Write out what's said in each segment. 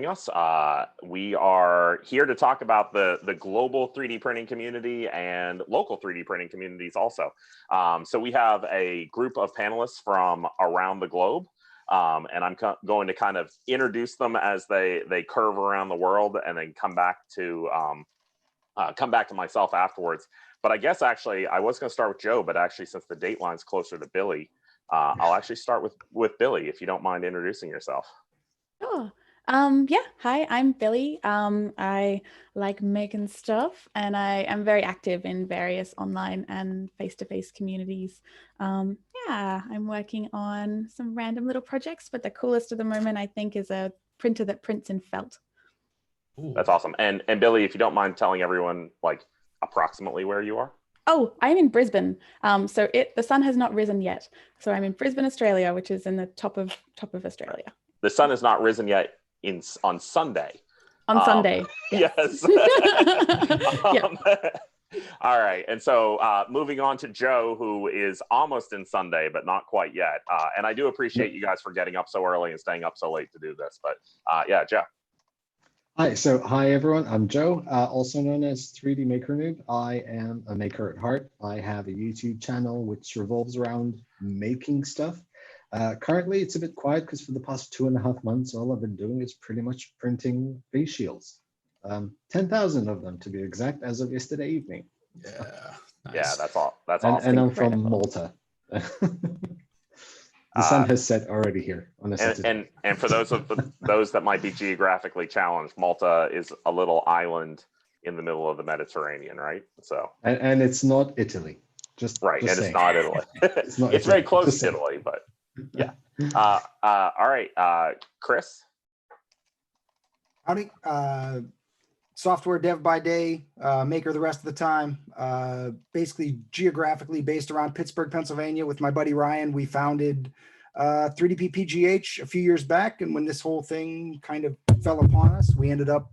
joining us. We are here to talk about the global 3D printing community and local 3D printing communities also. So we have a group of panelists from around the globe, and I'm going to kind of introduce them as they curve around the world, and then come back to myself afterwards. But I guess actually I was going to start with Joe, but actually since the date line's closer to Billy, I'll actually start with Billy, if you don't mind introducing yourself. Sure. Yeah, hi, I'm Billy. I like making stuff and I am very active in various online and face-to-face communities. Yeah, I'm working on some random little projects, but the coolest at the moment, I think, is a printer that prints in felt. Ooh. That's awesome. And Billy, if you don't mind telling everyone like approximately where you are. Oh, I'm in Brisbane. So the sun has not risen yet. So I'm in Brisbane, Australia, which is in the top of Australia. The sun has not risen yet on Sunday. On Sunday. Yes. All right. And so moving on to Joe, who is almost in Sunday, but not quite yet. And I do appreciate you guys for getting up so early and staying up so late to do this. But yeah, Joe. Hi everyone, I'm Joe, also known as 3D Maker Noob. I am a maker at heart. I have a YouTube channel which revolves around making stuff. Currently it's a bit quiet because for the past 2.5 months, all I've been doing is pretty much printing face shields. 10,000 of them to be exact, as of yesterday evening. Yeah, nice. Yeah, that's all. That's awesome. And I'm from Malta. The sun has set already here on a Saturday. And for those that might be geographically challenged, Malta is a little island in the middle of the Mediterranean, right? So and it's not Italy, just right, just and saying. it's not Italy. It's not. It's Italy. very close Just to saying. Italy, but yeah. All right, Chris. Howdy. Software dev by day, maker the rest of the time. Basically geographically based around Pittsburgh, Pennsylvania. With my buddy Ryan, we founded 3DP PGH a few years back, and when this whole thing kind of fell upon us, we ended up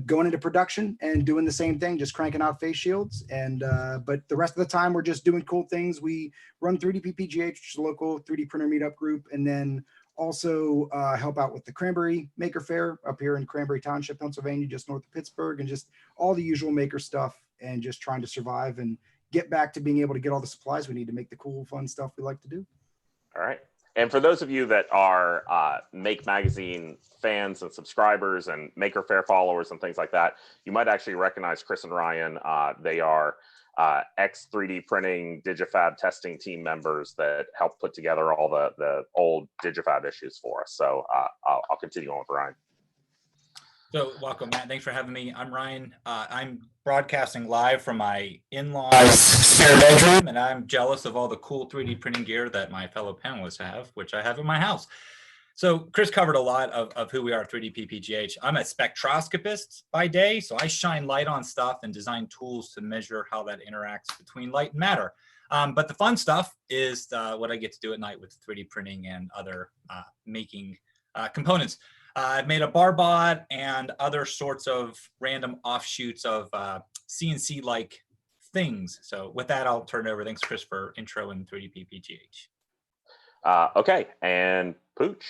going into production and doing the same thing, just cranking out face shields. And but the rest of the time, we're just doing cool things. We run 3DP PGH, which is a local 3D printer meetup group, and then also help out with the Cranberry Maker Fair up here in Cranberry Township, Pennsylvania, just north of Pittsburgh, and just all the usual maker stuff, and just trying to survive and get back to being able to get all the supplies we need to make the cool, fun stuff we like to do. All right. And for those of you that are Make Magazine fans and subscribers and Maker Faire followers and things like that, you might actually recognize Chris and Ryan. They are ex-3D printing Digifab testing team members that helped put together all the old Digifab issues for us. So I'll continue on with Ryan. So welcome, Matt. Thanks for having me. I'm Ryan. I'm broadcasting live from my in-laws' spare bedroom, and I'm jealous of all the cool 3D printing gear that my fellow panelists have, which I have in my house. So Chris covered a lot of who we are at 3D PGH. I'm a spectroscopist by day, so I shine light on stuff and design tools to measure how that interacts between light and matter. But the fun stuff is what I get to do at night with 3D printing and other making components. I've made a Barbot and other sorts of random offshoots of CNC-like things. So with that, I'll turn it over. Thanks, Chris, for intro in 3D PGH. Okay, and Pooch.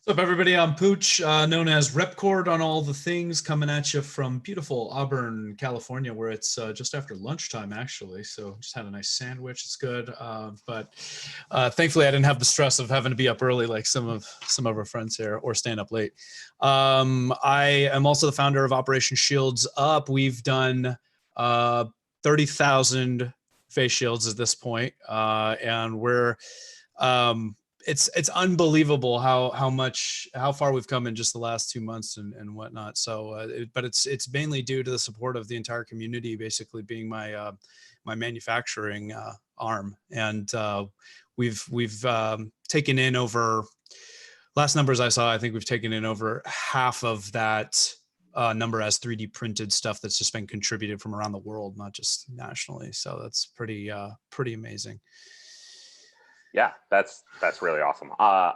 What's up, everybody? I'm Pooch, known as Repcord on all the things, coming at you from beautiful Auburn, California, where it's just after lunchtime, actually. So just had a nice sandwich. It's good. But thankfully, I didn't have the stress of having to be up early like some of our friends here, or staying up late. I am also the founder of Operation Shields Up. We've done 30,000 face shields at this point, and we're it's unbelievable how far we've come in just the last 2 months and whatnot. So, but it's mainly due to the support of the entire community, basically being my my manufacturing arm. And we've taken in over, last numbers I saw, I think we've taken in over half of that number as 3D printed stuff that's just been contributed from around the world, not just nationally. So that's pretty amazing. Yeah, that's really awesome.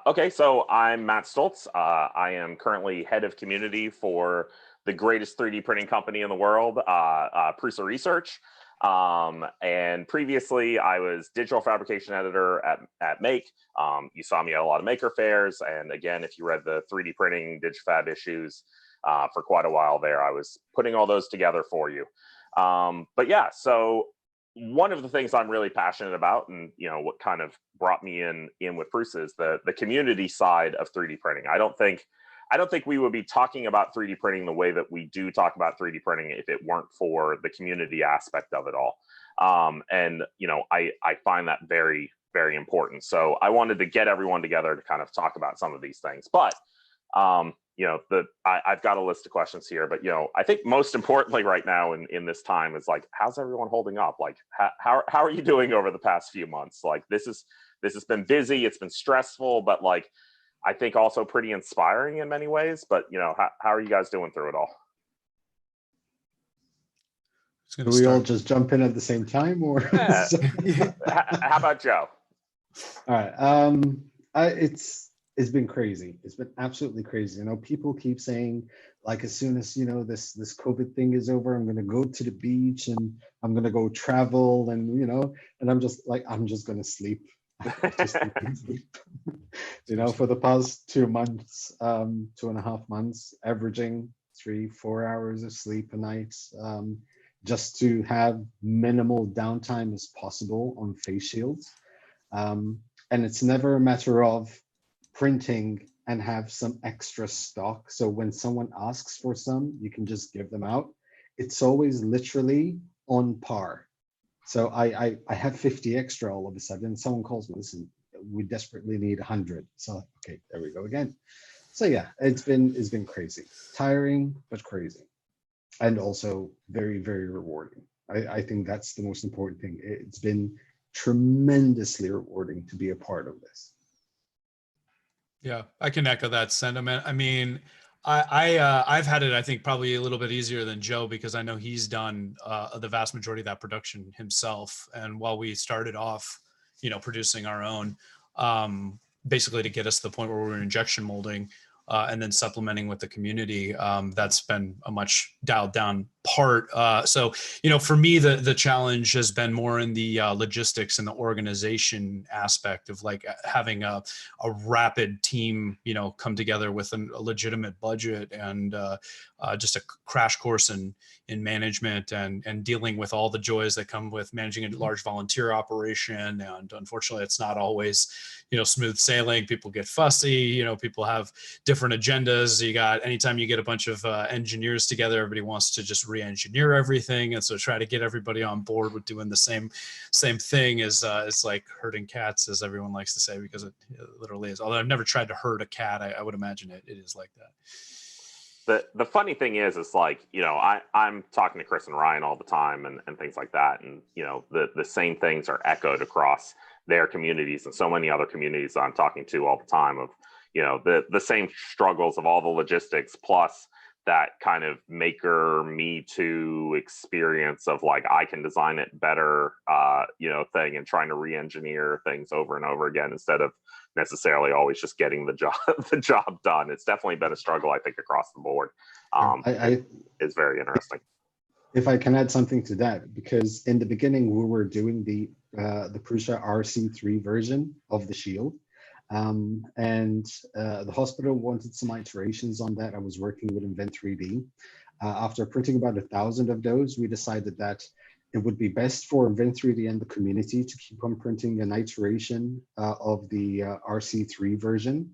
Okay, so I'm Matt Stoltz. I am currently head of community for the greatest 3D printing company in the world, Prusa Research. And previously, I was digital fabrication editor at Make. You saw me at a lot of maker fairs. And again, if you read the 3D printing DigiFab issues for quite a while there, I was putting all those together for you. But yeah, so one of the things I'm really passionate about, and what kind of brought me in with Prusa, is the community side of 3D printing. I don't think we would be talking about 3D printing the way that we do talk about 3D printing if it weren't for the community aspect of it all. And I find that very, very important. So I wanted to get everyone together to kind of talk about some of these things. But I've got a list of questions here, but I think most importantly right now in this time is like, how's everyone holding up? Like, how are you doing over the past few months? Like, this has been busy, it's been stressful, but like, I think also pretty inspiring in many ways. But how are you guys doing through it all? Do we all just jump in at the same time, or yeah. How about Joe? All right. It's been crazy. It's been absolutely crazy. People keep saying, like, as soon as this COVID thing is over, I'm gonna go to the beach and I'm gonna go travel, and and I'm just gonna sleep. Just sleep. For the past 2 months, 2.5 months, averaging 3-4 hours of sleep a night, just to have minimal downtime as possible on face shields. And it's never a matter of printing and have some extra stock. So when someone asks for some, you can just give them out. It's always literally on par. So I have 50 extra all of a sudden. Someone calls me, listen, we desperately need 100. So okay, there we go again. So yeah, it's been crazy, tiring but crazy, and also very, very rewarding. I think that's the most important thing. It's been tremendously rewarding to be a part of this. Yeah, I can echo that sentiment. I mean, I've had it, I think, probably a little bit easier than Joe, because I know he's done the vast majority of that production himself. And while we started off, producing our own, basically to get us to the point where we're injection molding, and then supplementing with the community, that's been a much dialed down part. So, for me, the challenge has been more in the logistics and the organization aspect of like having a rapid team, come together with a legitimate budget and just a crash course in management and dealing with all the joys that come with managing a large volunteer operation. And unfortunately, it's not always, smooth sailing. People get fussy, people have different agendas. Anytime you get a bunch of engineers together, everybody wants to just re-engineer everything. And so try to get everybody on board with doing the same thing is it's like herding cats, as everyone likes to say, because it literally is. Although I've never tried to herd a cat, I would imagine it is like that. The funny thing is like, I'm talking to Chris and Ryan all the time and things like that. And, the same things are echoed across their communities and so many other communities I'm talking to all the time of, the same struggles of all the logistics, plus that kind of maker me too experience of like, I can design it better, thing, and trying to re-engineer things over and over again instead of necessarily always just getting the job done. It's definitely been a struggle, I think, across the board. It's very interesting. If I can add something to that, because in the beginning we were doing the Prusa RC3 version of the shield, and the hospital wanted some iterations on that. I was working with Invent3D. After printing about 1,000 of those, we decided that it would be best for Invent3D and the community to keep on printing an iteration of the RC3 version.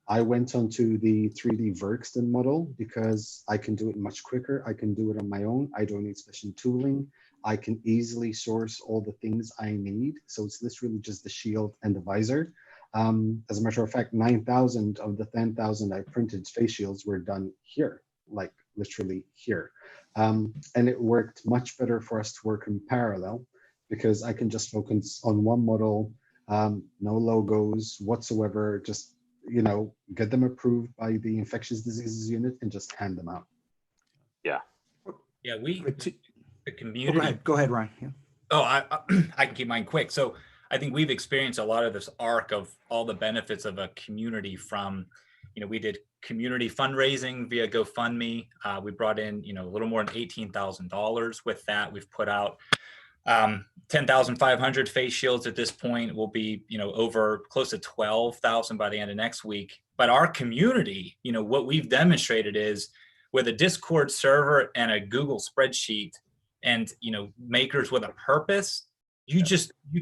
I went onto the 3D Verkston model because I can do it much quicker. I can do it on my own. I don't need special tooling. I can easily source all the things I need. So it's literally just the shield and the visor. As a matter of fact, 9,000 of the 10,000 I printed face shields were done here, like literally here. And it worked much better for us to work in parallel because I can just focus on one model, no logos whatsoever, just get them approved by the infectious diseases unit and just hand them out. Yeah. Yeah, the community. Go ahead, Ryan. Yeah. Oh, I can keep mine quick. So I think we've experienced a lot of this arc of all the benefits of a community from, we did community fundraising via GoFundMe. We brought in, a little more than $18,000 with that. We've put out 10,500 face shields at this point. Will be, over close to 12,000 by the end of next week. But our community, what we've demonstrated is with a Discord server and a Google spreadsheet and, makers with a purpose, you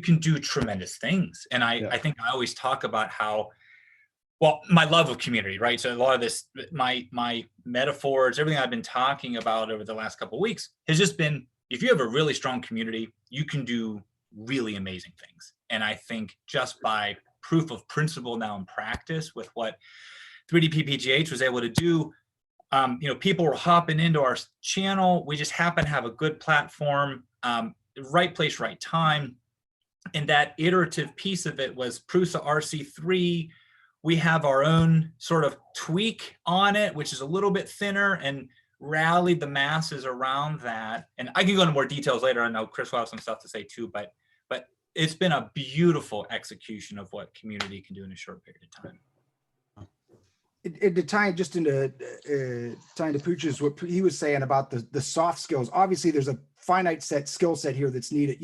can do tremendous things. And I think I always talk about how, well, my love of community, right? So a lot of this, my metaphors, everything I've been talking about over the last couple of weeks has just been, if you have a really strong community, you can do really amazing things. And I think just by proof of principle now in practice with what 3D-PPGH was able to do, people were hopping into our channel. We just happen to have a good platform, right place, right time. And that iterative piece of it was Prusa RC3. We have our own sort of tweak on it, which is a little bit thinner, and rallied the masses around that. And I can go into more details later. I know Chris will have some stuff to say too, but it's been a beautiful execution of what community can do in a short period of time. To tie just into tying to Pooch's, what he was saying about the soft skills. Obviously, there's a finite skill set here that's needed.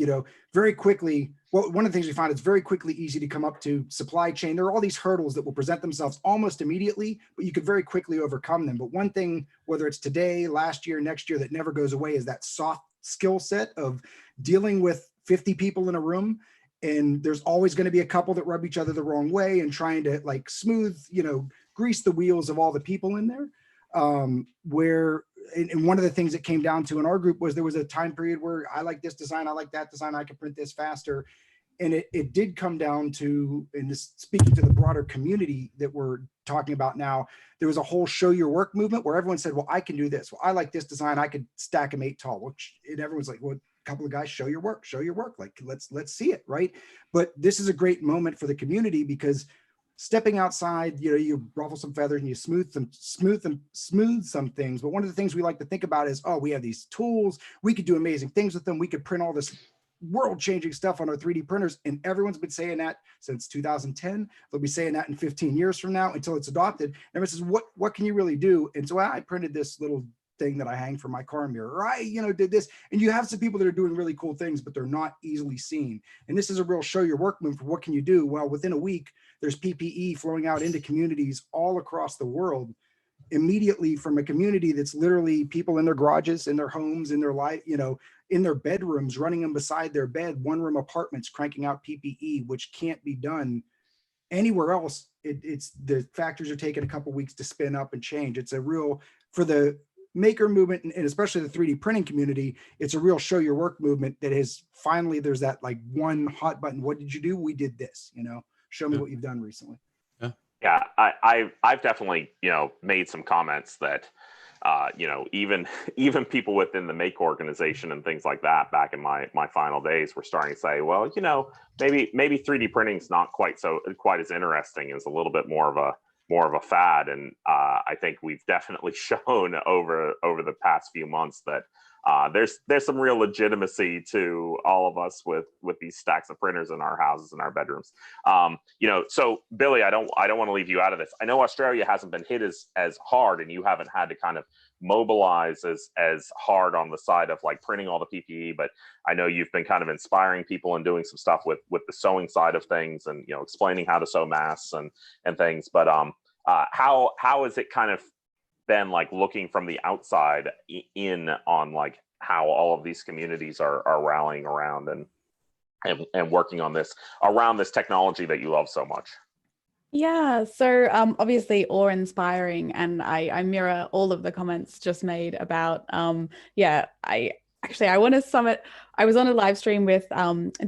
Very quickly. Well, one of the things we found is very quickly easy to come up to supply chain. There are all these hurdles that will present themselves almost immediately, but you could very quickly overcome them. But one thing, whether it's today, last year, next year, that never goes away is that soft skill set of dealing with 50 people in a room. And there's always going to be a couple that rub each other the wrong way, and trying to like smooth, grease the wheels of all the people in there. And one of the things that came down to in our group was there was a time period where I like this design, I like that design, I can print this faster. And it did come down to, and this speaking to the broader community that we're talking about now, there was a whole show your work movement where everyone said, well, I can do this. Well, I like this design, I could stack them 8 tall. And everyone's like, well, a couple of guys, show your work. Like, let's see it, right? But this is a great moment for the community because stepping outside, you ruffle some feathers and you smooth some things. But one of the things we like to think about is, we have these tools. We could do amazing things with them. We could print all this world-changing stuff on our 3D printers. And everyone's been saying that since 2010. They'll be saying that in 15 years from now until it's adopted. And everyone says, what can you really do? And so I printed this little thing that I hang from my car mirror. I, did this. And you have some people that are doing really cool things, but they're not easily seen. And this is a real show your work move for what can you do? Well, within a week, there's PPE flowing out into communities all across the world immediately from a community that's literally people in their garages, in their homes, in their life, in their bedrooms, running them beside their bed, one-room apartments, cranking out PPE, which can't be done anywhere else. It's the factories are taking a couple weeks to spin up and change. It's a real, for the maker movement and especially the 3D printing community, it's a real show your work movement that has finally, there's that like one hot button. What did you do? We did this, show me what you've done recently. Yeah, I've definitely, made some comments that, even people within the Make organization and things like that back in my final days were starting to say, well, maybe 3D printing is not quite as interesting. It's a little bit more of a fad. And I think we've definitely shown over the past few months that there's some real legitimacy to all of us with these stacks of printers in our houses and our bedrooms. So Billy, I don't want to leave you out of this. I know Australia hasn't been hit as hard, and you haven't had to kind of mobilize as hard on the side of like printing all the PPE, but I know you've been kind of inspiring people and doing some stuff with the sewing side of things, and explaining how to sew masks and things. But how has it kind of been like looking from the outside in on like how all of these communities are rallying around and working on this around this technology that you love so much? Yeah, so obviously awe-inspiring, and I mirror all of the comments just made about I want to sum it. I was on a live stream with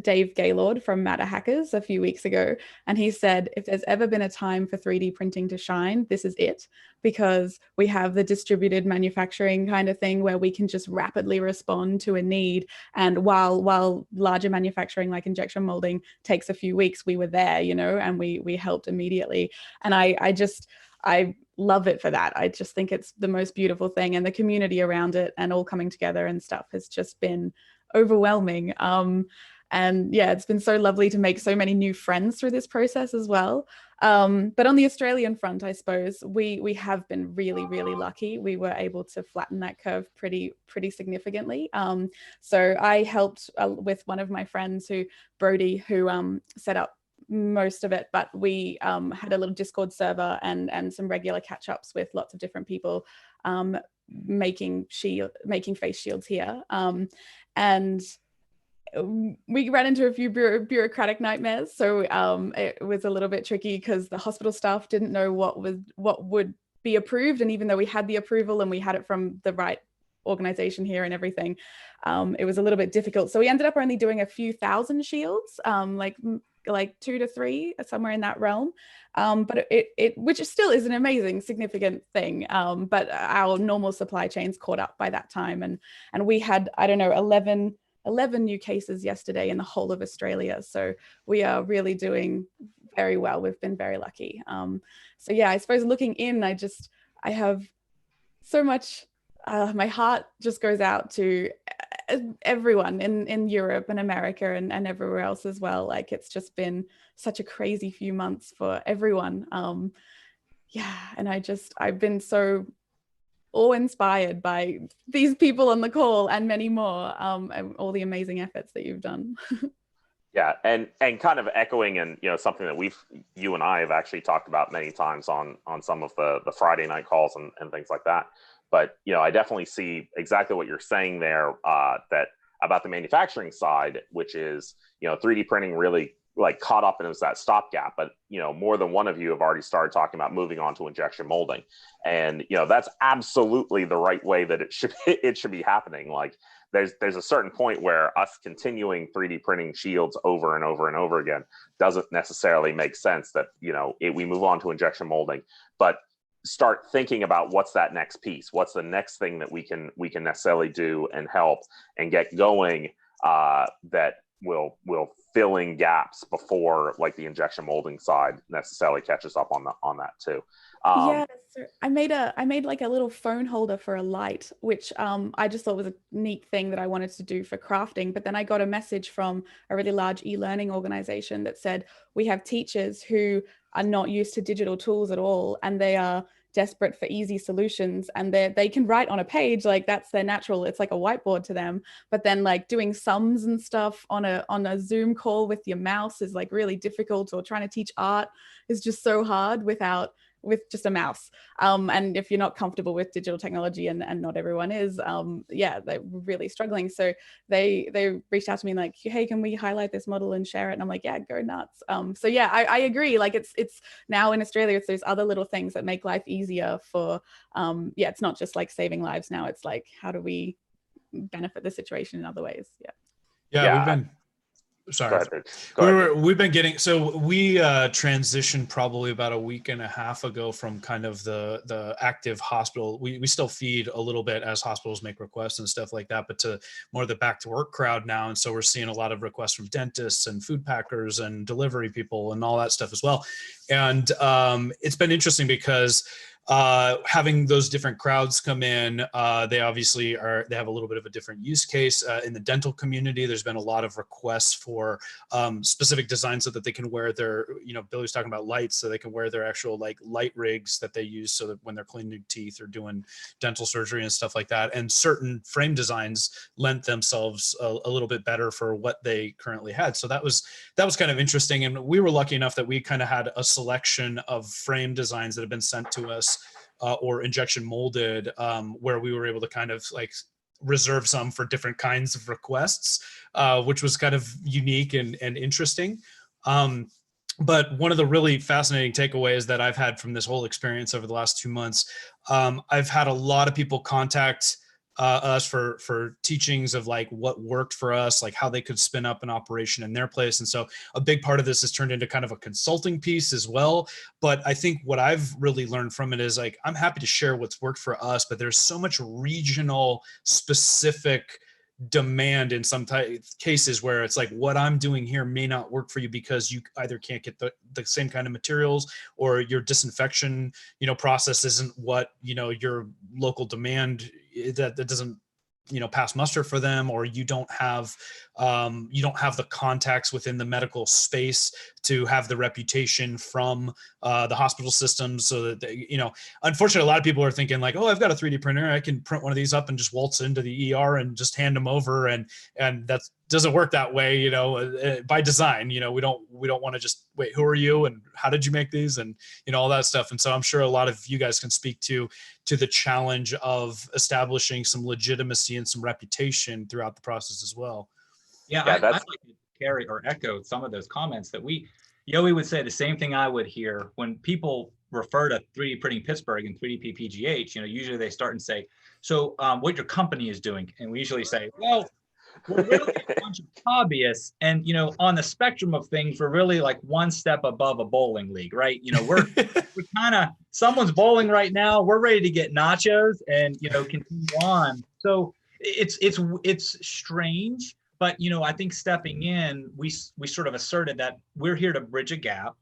Dave Gaylord from Matter Hackers a few weeks ago, and he said, if there's ever been a time for 3D printing to shine, this is it, because we have the distributed manufacturing kind of thing where we can just rapidly respond to a need. And while larger manufacturing like injection molding takes a few weeks, we were there, and we helped immediately. And I love it for that. I just think it's the most beautiful thing, and the community around it and all coming together and stuff has just been overwhelming. And yeah, it's been so lovely to make so many new friends through this process as well. But on the Australian front, I suppose we have been really, really lucky. We were able to flatten that curve pretty significantly. So I helped with one of my friends, Brody, who set up most of it, but we had a little Discord server and some regular catch-ups with lots of different people making face shields here. And we ran into a few bureaucratic nightmares. So it was a little bit tricky because the hospital staff didn't know what would be approved. And even though we had the approval and we had it from the right organization here and everything, it was a little bit difficult. So we ended up only doing a few thousand shields, like 2 to 3, somewhere in that realm. But it which still is an amazing, significant thing. But our normal supply chains caught up by that time. And we had, I don't know, 11 new cases yesterday in the whole of Australia. So we are really doing very well. We've been very lucky. So yeah, I suppose looking in, I have so much, my heart just goes out to everyone in Europe and America and everywhere else as well. Like, it's just been such a crazy few months for everyone. Yeah, and I've been so awe-inspired by these people on the call and many more, and all the amazing efforts that you've done. Yeah, and kind of echoing, and something that you and I have actually talked about many times on some of the Friday night calls and things like that. But I definitely see exactly what you're saying there, that about the manufacturing side, which is 3D printing really like caught up and it was that stopgap. But more than one of you have already started talking about moving on to injection molding, and that's absolutely the right way that it should be happening. Like, there's a certain point where us continuing 3D printing shields over and over and over again doesn't necessarily make sense. That we move on to injection molding, but start thinking about what's that next piece, what's the next thing that we can necessarily do and help and get going, that will fill in gaps before like the injection molding side necessarily catches up on that too. Yeah, so I made like a little phone holder for a light, which I just thought was a neat thing that I wanted to do for crafting. But then I got a message from a really large e-learning organization that said, we have teachers who are not used to digital tools at all, and they are desperate for easy solutions, and they can write on a page, like that's their natural, it's like a whiteboard to them. But then like doing sums and stuff on a Zoom call with your mouse is like really difficult, or trying to teach art is just so hard with just a mouse. And if you're not comfortable with digital technology, and not everyone is, yeah, they're really struggling. So they reached out to me like, hey, can we highlight this model and share it? And I'm like, yeah, go nuts. So yeah, I agree. Like, it's now in Australia, it's those other little things that make life easier for, yeah, it's not just like saving lives now. It's like, how do we benefit the situation in other ways? Yeah. We've been, sorry. Go ahead. We've been getting, so we transitioned probably about a week and a half ago from kind of the active hospital. We still feed a little bit as hospitals make requests and stuff like that, but to more the back to work crowd now. And so we're seeing a lot of requests from dentists and food packers and delivery people and all that stuff as well. And it's been interesting because having those different crowds come in, they obviously they have a little bit of a different use case. In the dental community, there's been a lot of requests for specific designs so that they can wear their, Billy was talking about lights, so they can wear their actual like light rigs that they use so that when they're cleaning teeth or doing dental surgery and stuff like that. And certain frame designs lent themselves a little bit better for what they currently had. So that was kind of interesting. And we were lucky enough that we kind of had a selection of frame designs that have been sent to us, or injection molded, where we were able to kind of like reserve some for different kinds of requests, which was kind of unique and interesting. But one of the really fascinating takeaways that I've had from this whole experience over the last 2 months, I've had a lot of people contact us for teachings of like what worked for us, like how they could spin up an operation in their place. And so a big part of this has turned into kind of a consulting piece as well. But I think what I've really learned from it is like, I'm happy to share what's worked for us, but there's so much regional specific demand in some cases where it's like, what I'm doing here may not work for you because you either can't get the same kind of materials, or your disinfection, process isn't what, your local demand, that doesn't pass muster for them, or you don't have the contacts within the medical space to have the reputation from the hospital systems, so that unfortunately, a lot of people are thinking like, oh, I've got a 3D printer, I can print one of these up and just waltz into the ER and just hand them over, and that doesn't work that way, by design. We don't want to just wait, who are you and how did you make these, and all that stuff. And so I'm sure a lot of you guys can speak to the challenge of establishing some legitimacy and some reputation throughout the process as well. Yeah, I'd like to carry or echo some of those comments that Yoey would say the same thing I would hear when people refer to 3D printing Pittsburgh and 3D PPGH. Usually they start and say, so what your company is doing. And we usually say, well, we're really a bunch of hobbyists, and on the spectrum of things, we're really like one step above a bowling league, right? We're kind of, someone's bowling right now, we're ready to get nachos and continue on. So it's strange, but I think stepping in, we sort of asserted that we're here to bridge a gap,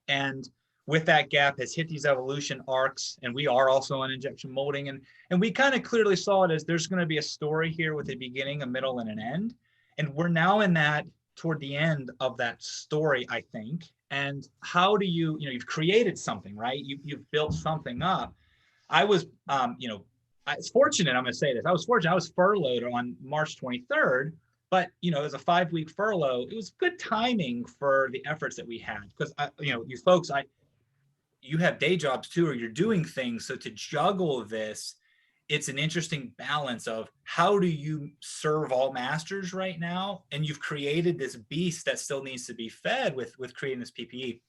and with that gap has hit these evolution arcs, and we are also on injection molding, and we kind of clearly saw it as there's going to be a story here with a beginning, a middle, and an end, and we're now in that toward the end of that story, I think. And how do you've created something, right? You've built something up. I was I was fortunate. I'm going to say this. I was fortunate. I was furloughed on March 23rd. But, it was a 5-week furlough. It was good timing for the efforts that we had, because, you folks, you have day jobs too, or you're doing things. So to juggle this, it's an interesting balance of how do you serve all masters right now? And you've created this beast that still needs to be fed with creating this PPE.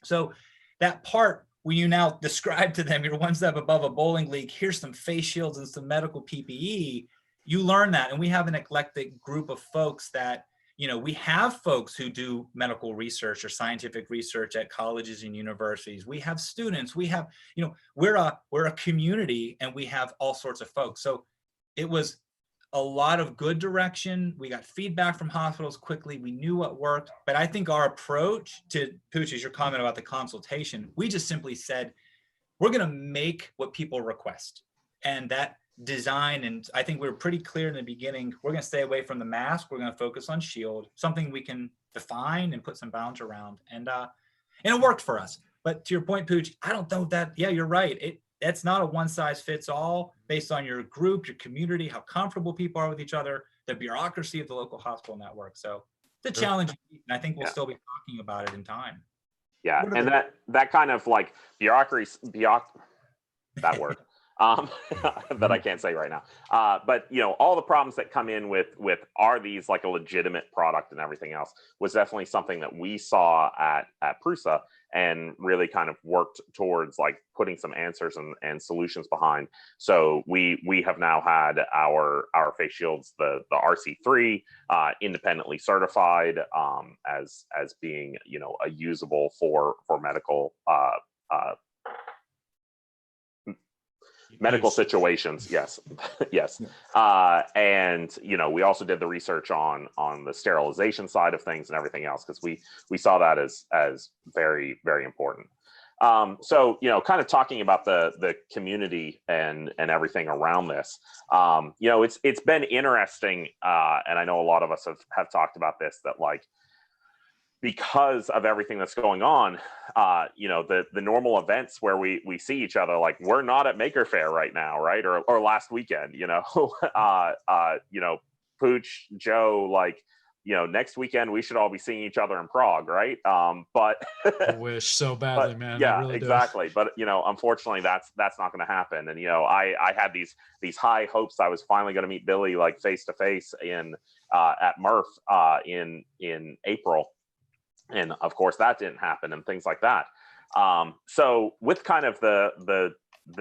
So that part, when you now describe to them, you're one step above a bowling league, here's some face shields and some medical PPE, you learn that. And we have an eclectic group of folks that, we have folks who do medical research or scientific research at colleges and universities. We have students, we have, we're a community, and we have all sorts of folks. So it was a lot of good direction. We got feedback from hospitals quickly. We knew what worked. But I think our approach to, Pooch, is your comment about the consultation, we just simply said, we're going to make what people request. And that design, and I think we were pretty clear in the beginning, we're going to stay away from the mask. We're going to focus on shield, something we can define and put some bounds around. And it worked for us. But to your point, Pooch, I don't know that, yeah, you're right. That's not a one size fits all based on your group, your community, how comfortable people are with each other, the bureaucracy of the local hospital network. So it's a challenge, and I think we'll still be talking about it in time. Yeah, and that kind of like bureaucracy, that word. That I can't say right now. But all the problems that come in with are these like a legitimate product and everything else was definitely something that we saw at Prusa, and really kind of worked towards like putting some answers and solutions behind. So we have now had our face shields, the RC3, independently certified as being a usable for medical medical situations. Yes. Yes. And we also did the research on the sterilization side of things and everything else, because we saw that as very, very important. So kind of talking about the community and everything around this, it's been interesting, and I know a lot of us have talked about this, that like, because of everything that's going on, the normal events where we see each other, like we're not at Maker Faire right now, right? Or last weekend, Pooch, Joe, like, next weekend we should all be seeing each other in Prague, right? But I wish so badly, man. Yeah, really exactly. Do. But unfortunately, that's not going to happen. And I had these high hopes I was finally going to meet Billy like face to face at Murph in April. And of course that didn't happen, and things like that. So with kind of the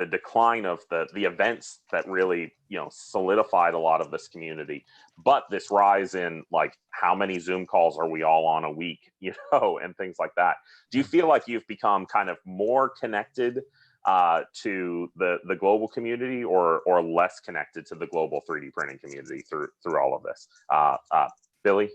decline of the events that really solidified a lot of this community, but this rise in like how many Zoom calls are we all on a week, and things like that. Do you feel like you've become kind of more connected to the global community, or less connected to the global 3D printing community through all of this? Billy?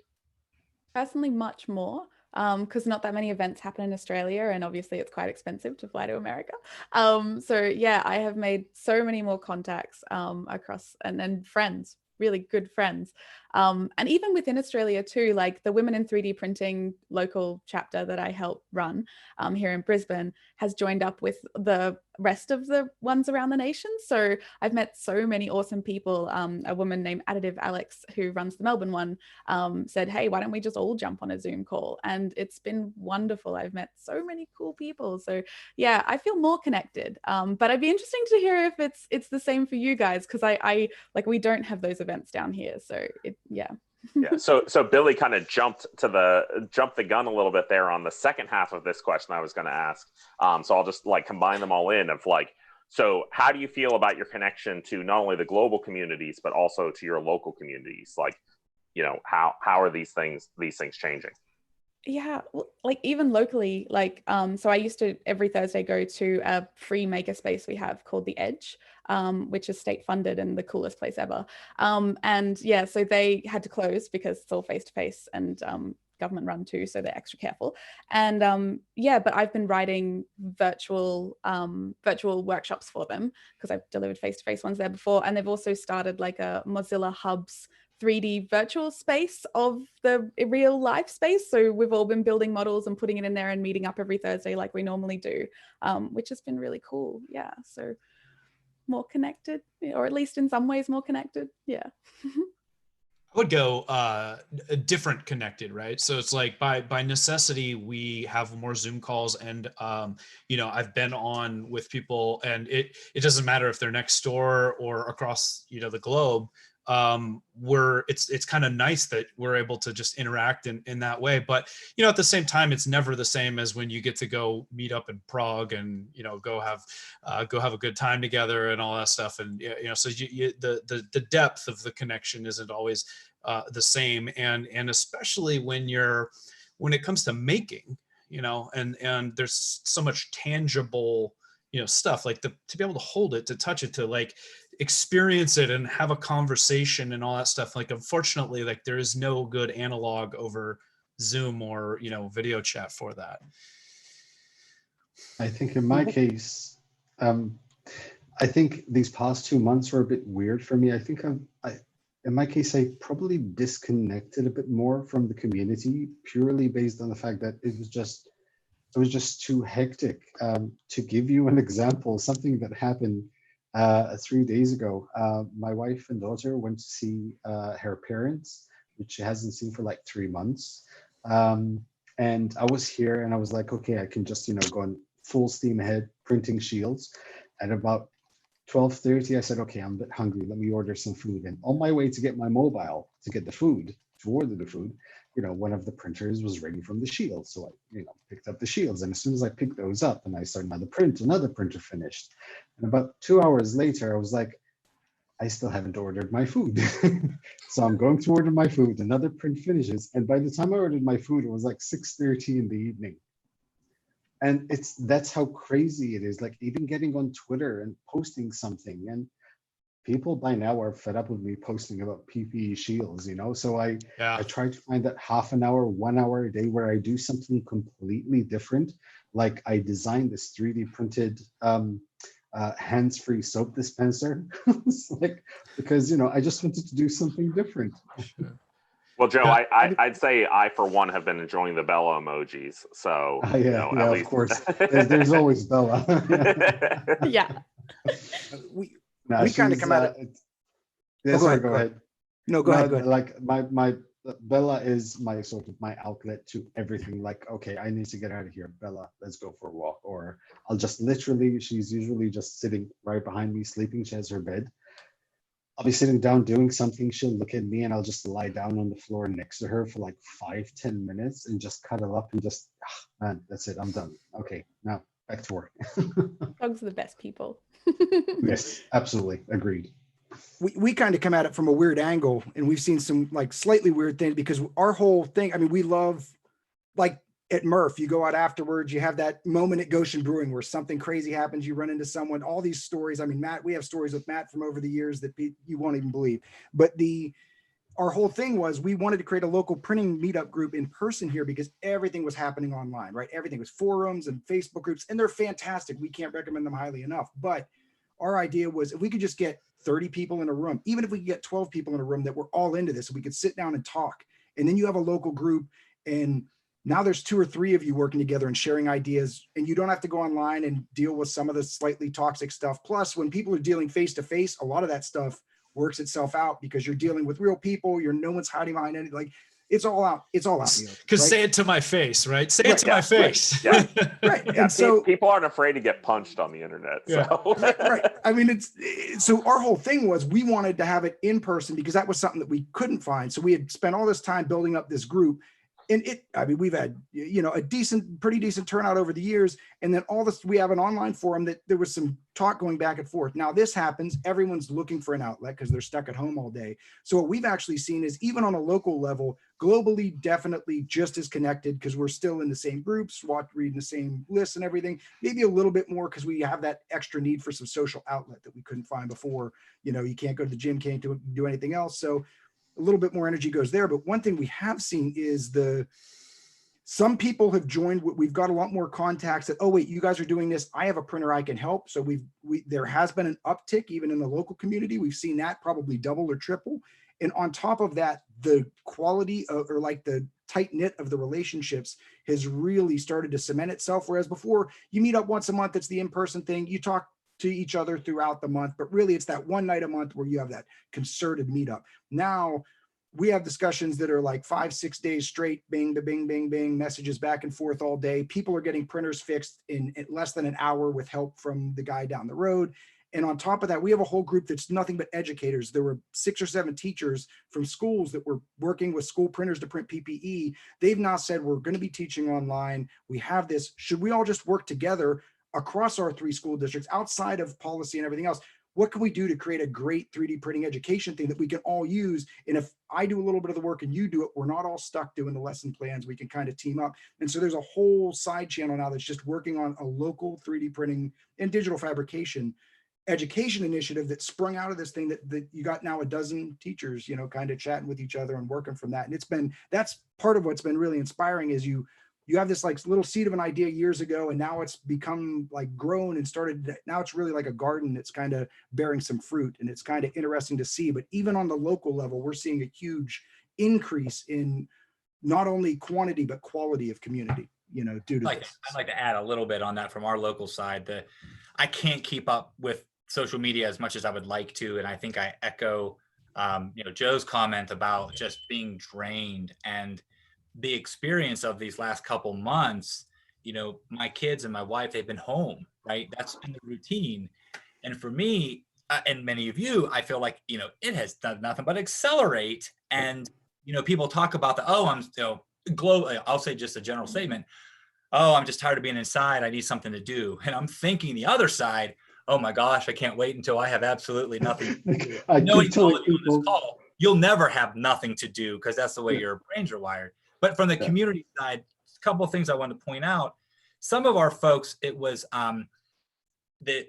Personally, much more. Because not that many events happen in Australia, and obviously it's quite expensive to fly to America. So yeah, I have made so many more contacts across and friends really good friends. And even within Australia too, like the Women in 3D Printing local chapter that I help run here in Brisbane has joined up with the rest of the ones around the nation. So I've met so many awesome people. A woman named Additive Alex, who runs the Melbourne one, said, hey, why don't we just all jump on a Zoom call? And it's been wonderful. I've met so many cool people. So yeah, I feel more connected. But I'd be interesting to hear if it's the same for you guys, because I like, we don't have those events down here. So yeah. Yeah. So Billy kind of jumped the gun a little bit there on the second half of this question I was going to ask. So I'll just like combine them all in of like, so how do you feel about your connection to not only the global communities, but also to your local communities? Like, you know, how are these things changing? Yeah, like even locally, like so I used to every Thursday go to a free makerspace we have called The Edge, which is state funded and the coolest place ever. And yeah, so they had to close because it's all face to face and government run too, so they're extra careful. And yeah, but I've been writing virtual workshops for them because I've delivered face to face ones there before, and they've also started like a Mozilla Hubs 3D virtual space of the real life space. So we've all been building models and putting it in there and meeting up every Thursday like we normally do, which has been really cool. Yeah, so more connected, or at least in some ways more connected. Yeah. I would go different connected, right? So it's like by necessity, we have more Zoom calls, and you know, I've been on with people, and it doesn't matter if they're next door or across, you know, the globe. It's kind of nice that we're able to just interact in that way. But you know, at the same time, it's never the same as when you get to go meet up in Prague and, you know, go have a good time together and all that stuff. And you know, so the depth of the connection isn't always the same, and especially when it comes to making, you know, and there's so much tangible, you know, stuff like to be able to hold it, to touch it, to like experience it and have a conversation and all that stuff. Like, unfortunately, like there is no good analog over Zoom or, you know, video chat for that. I think in my case, I think these past 2 months were a bit weird for me. I think in my case, I probably disconnected a bit more from the community, purely based on the fact that it was just too hectic. To give you an example, something that happened 3 days ago, my wife and daughter went to see her parents, which she hasn't seen for like 3 months. And I was here and I was like, okay, I can just, you know, go on full steam ahead printing shields. At about 12:30, I said, okay, I'm a bit hungry. Let me order some food. And on my way to get my mobile to get the food, to order the food, you know, one of the printers was ready from the shield. So I, you know, picked up the shields. And as soon as I picked those up and I started another printer finished. And about 2 hours later, I was like, I still haven't ordered my food. So I'm going to order my food. Another print finishes. And by the time I ordered my food, it was like 6:30 in the evening. And that's how crazy it is. Like even getting on Twitter and posting something, and people by now are fed up with me posting about PPE shields, you know? So I try to find that half an hour, 1 hour a day where I do something completely different. Like I designed this 3D printed hands-free soap dispenser. It's like, because, you know, I just wanted to do something different. Sure. Well, Joe, I'd say I, for one, have been enjoying the Bella emojis. So, Yeah, you know, at of least... course. There's always Bella. Yeah. We No, kind of come at it. Yeah, sorry, go ahead. No, go ahead. Go ahead. Like my Bella is my sort of my outlet to everything. Like, okay, I need to get out of here. Bella, let's go for a walk. Or I'll just literally, she's usually just sitting right behind me, sleeping. She has her bed. I'll be sitting down doing something. She'll look at me and I'll just lie down on the floor next to her for like 5-10 minutes and just cuddle up and just, man, that's it. I'm done. Okay, now back to work. Dogs are the best people. Yes, absolutely. Agreed. We kind of come at it from a weird angle, and we've seen some like slightly weird things because our whole thing, I mean, we love, like at Murph, you go out afterwards, you have that moment at Goshen Brewing where something crazy happens, you run into someone, all these stories. I mean, Matt, we have stories with Matt from over the years that you won't even believe. But our whole thing was we wanted to create a local printing meetup group in person here because everything was happening online, right? Everything was forums and Facebook groups, and they're fantastic. We can't recommend them highly enough. But our idea was if we could just get 30 people in a room, even if we could get 12 people in a room that were all into this, we could sit down and talk. And then you have a local group, and now there's 2 or 3 of you working together and sharing ideas, and you don't have to go online and deal with some of the slightly toxic stuff. Plus, when people are dealing face to face, a lot of that stuff works itself out because you're dealing with real people. No one's hiding behind anything. Like, it's all out. It's all out. Because right? say it to my face, right? Say it Right, to my face. Yeah. Right. Yeah, And so, people aren't afraid to get punched on the internet. Yeah. So. right. I mean, so our whole thing was we wanted to have it in person because that was something that we couldn't find. So we had spent all this time building up this group, and we've had, a pretty decent turnout over the years. And then we have an online forum that there was some talk going back and forth. Now this happens, everyone's looking for an outlet because they're stuck at home all day. So what we've actually seen is even on a local level, globally, definitely just as connected because we're still in the same groups, reading the same lists and everything, maybe a little bit more because we have that extra need for some social outlet that we couldn't find before. You can't go to the gym, can't do anything else. So a little bit more energy goes there. But one thing we have seen is some people have joined. We've got a lot more contacts that, oh wait, you guys are doing this. I have a printer, I can help. So there has been an uptick even in the local community. We've seen that probably double or triple. And on top of that, the quality or like the tight knit of the relationships has really started to cement itself. Whereas before you meet up once a month, it's the in-person thing. You talk to each other throughout the month, but really it's that one night a month where you have that concerted meetup. Now we have discussions that are like 5-6 days straight, bing, bing, bing, bing, messages back and forth all day. People are getting printers fixed in less than an hour with help from the guy down the road. And on top of that, we have a whole group that's nothing but educators. There were 6 or 7 teachers from schools that were working with school printers to print PPE. They've now said, we're going to be teaching online. We have this. Should we all just work together across our 3 school districts outside of policy and everything else? What can we do to create a great 3D printing education thing that we can all use? And if I do a little bit of the work and you do it, we're not all stuck doing the lesson plans. We can kind of team up. And so there's a whole side channel now that's just working on a local 3D printing and digital fabrication education initiative that sprung out of this thing that you got now a dozen teachers, kind of chatting with each other and working from that. And that's part of what's been really inspiring is you have this like little seed of an idea years ago, and now it's become like grown and now it's really like a garden that's kind of bearing some fruit, and it's kind of interesting to see. But even on the local level, we're seeing a huge increase in not only quantity, but quality of community, due to this. I'd like to add a little bit on that from our local side. I can't keep up with social media as much as I would like to. And I think I echo, Joe's comment about just being drained and the experience of these last couple months. My kids and my wife, they've been home, right? That's been the routine. And for me, and many of you, I feel like, it has done nothing but accelerate. And, people talk about I'll say just a general statement. Oh, I'm just tired of being inside. I need something to do. And I'm thinking the other side, oh my gosh, I can't wait until I have absolutely nothing to do. You'll never have nothing to do because that's the way your brains are wired. But from the community side, a couple of things I want to point out. Some of our folks, it was that,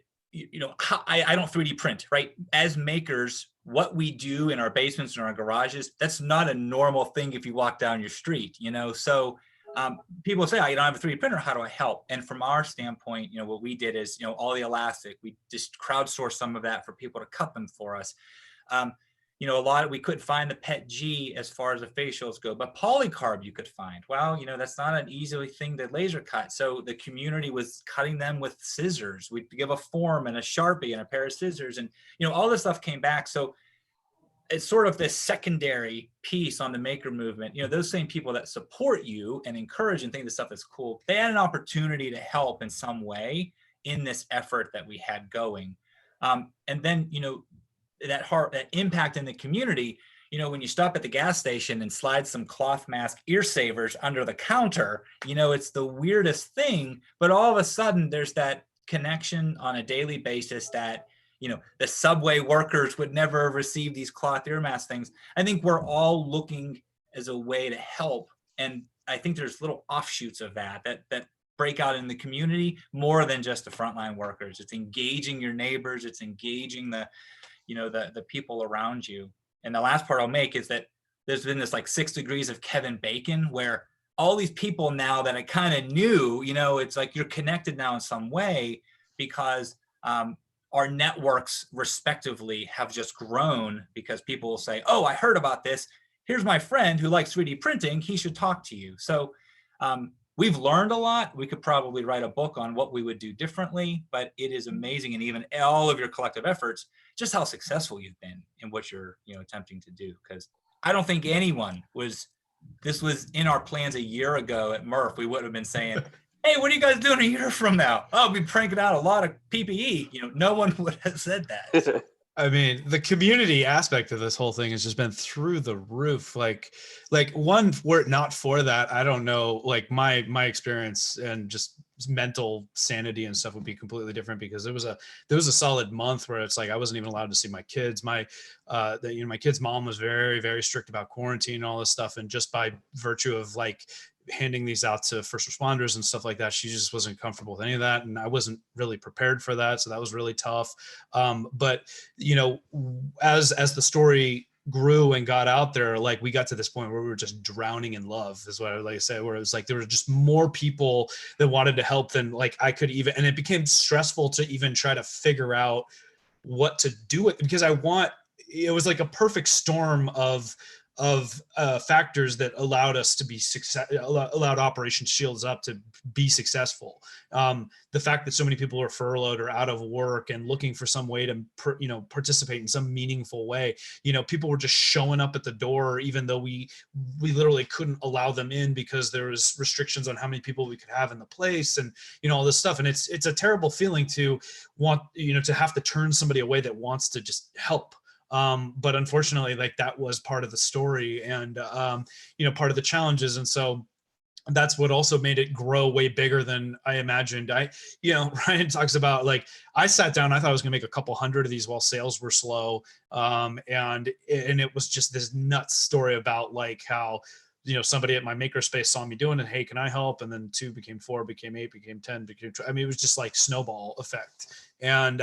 I don't 3D print, right? As makers, what we do in our basements and our garages, that's not a normal thing if you walk down your street, So people say, I don't have a 3D printer, how do I help? And from our standpoint, what we did is, all the elastic, we just crowdsourced some of that for people to cut them for us. We couldn't find the PETG as far as the facials go, but polycarb you could find. Well, that's not an easy thing to laser cut. So the community was cutting them with scissors. We'd give a form and a Sharpie and a pair of scissors, and, all this stuff came back. So it's sort of this secondary piece on the maker movement. Those same people that support you and encourage and think this stuff is cool, they had an opportunity to help in some way in this effort that we had going. And then, that impact in the community, when you stop at the gas station and slide some cloth mask ear savers under the counter, it's the weirdest thing, but all of a sudden there's that connection on a daily basis that, the subway workers would never receive these cloth ear mask things. I think we're all looking as a way to help. And I think there's little offshoots of that break out in the community more than just the frontline workers. It's engaging your neighbors. It's engaging the people around you. And the last part I'll make is that there's been this like 6 degrees of Kevin Bacon where all these people now that I kind of knew, it's like you're connected now in some way because our networks respectively have just grown because people will say, oh, I heard about this. Here's my friend who likes 3D printing. He should talk to you. So we've learned a lot. We could probably write a book on what we would do differently, but it is amazing. And even all of your collective efforts, just how successful you've been in what you're attempting to do. Because I don't think anyone this was in our plans a year ago at Murph. We would have been saying, hey, what are you guys doing a year from now? Oh, we'll be pranking out a lot of PPE. No one would have said that. I mean, the community aspect of this whole thing has just been through the roof. Like one, were it not for that, I don't know, like my experience and just mental sanity and stuff would be completely different, because there was a solid month where it's like I wasn't even allowed to see my kids. My my kid's mom was very, very strict about quarantine and all this stuff, and just by virtue of like handing these out to first responders and stuff like that, she just wasn't comfortable with any of that, and I wasn't really prepared for that, so that was really tough. But as the story grew and got out there, like we got to this point where we were just drowning in love, is what I like to say, where it was like there were just more people that wanted to help than like I could even, and it became stressful to even try to figure out what to do with, because it was like a perfect storm of factors that allowed us to be allowed Operation Shields Up to be successful. The fact that so many people are furloughed or out of work and looking for some way to participate in some meaningful way. People were just showing up at the door, even though we literally couldn't allow them in because there was restrictions on how many people we could have in the place, and all this stuff. And it's a terrible feeling to want to have to turn somebody away that wants to just help. But unfortunately, like that was part of the story and, part of the challenges. And so that's what also made it grow way bigger than I imagined. Ryan talks about, like, I sat down, I thought I was gonna make a couple hundred of these while sales were slow. And it was just this nuts story about like how, somebody at my makerspace saw me doing it. Hey, can I help? And then 2 became 4, became 8, became 10, became 12. I mean, it was just like snowball effect. And,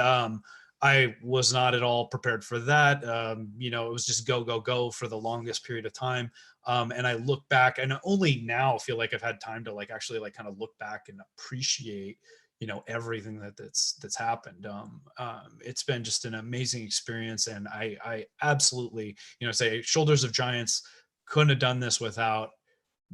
I was not at all prepared for that. It was just go for the longest period of time. And I look back and only now feel like I've had time to like actually like kind of look back and appreciate, everything that's happened. It's been just an amazing experience. And I absolutely, say Shoulders of Giants couldn't have done this without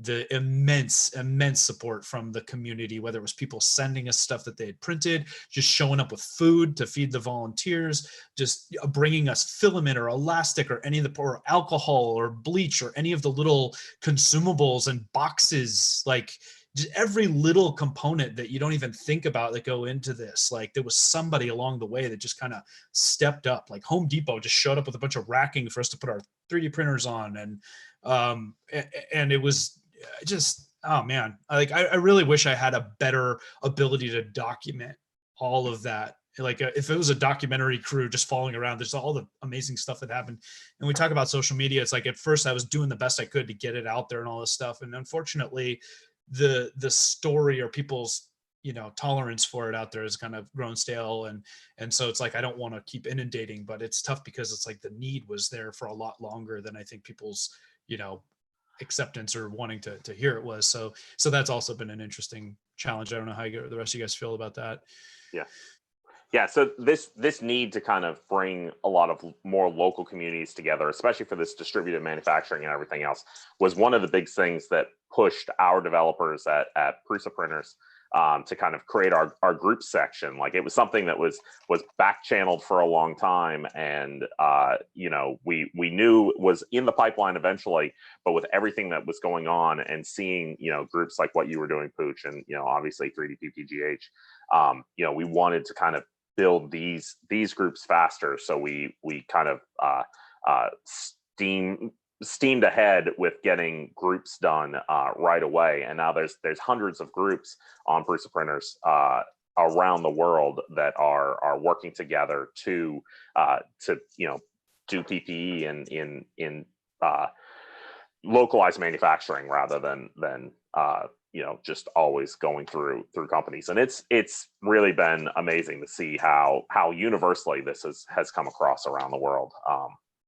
the immense support from the community, whether it was people sending us stuff that they had printed, just showing up with food to feed the volunteers, just bringing us filament or elastic or any of the, or alcohol or bleach or any of the little consumables and boxes, like just every little component that you don't even think about that go into this. Like there was somebody along the way that just kind of stepped up. Like Home Depot just showed up with a bunch of racking for us to put our 3D printers on. And it was just, oh man, like I really wish I had a better ability to document all of that. Like if it was a documentary crew just following around, there's all the amazing stuff that happened. And we talk about social media. It's like at first I was doing the best I could to get it out there and all this stuff. And unfortunately, the story or people's tolerance for it out there has kind of grown stale. And so it's like I don't want to keep inundating, but it's tough because it's like the need was there for a lot longer than I think people's acceptance or wanting to hear it was. So that's also been an interesting challenge. I don't know how the rest of you guys feel about that. Yeah. So this need to kind of bring a lot of more local communities together, especially for this distributed manufacturing and everything else, was one of the big things that pushed our developers at Prusa Printers to kind of create our group section. Like it was something that was back channeled for a long time, and we knew was in the pipeline eventually, but with everything that was going on and seeing groups like what you were doing, Pooch, and obviously 3D PPGH, we wanted to kind of build these groups faster. So we kind of steamed ahead with getting groups done right away. And now there's hundreds of groups on Prusa Printers around the world that are working together to do PPE in localized manufacturing rather than just always going through companies. And it's really been amazing to see how universally this has come across around the world.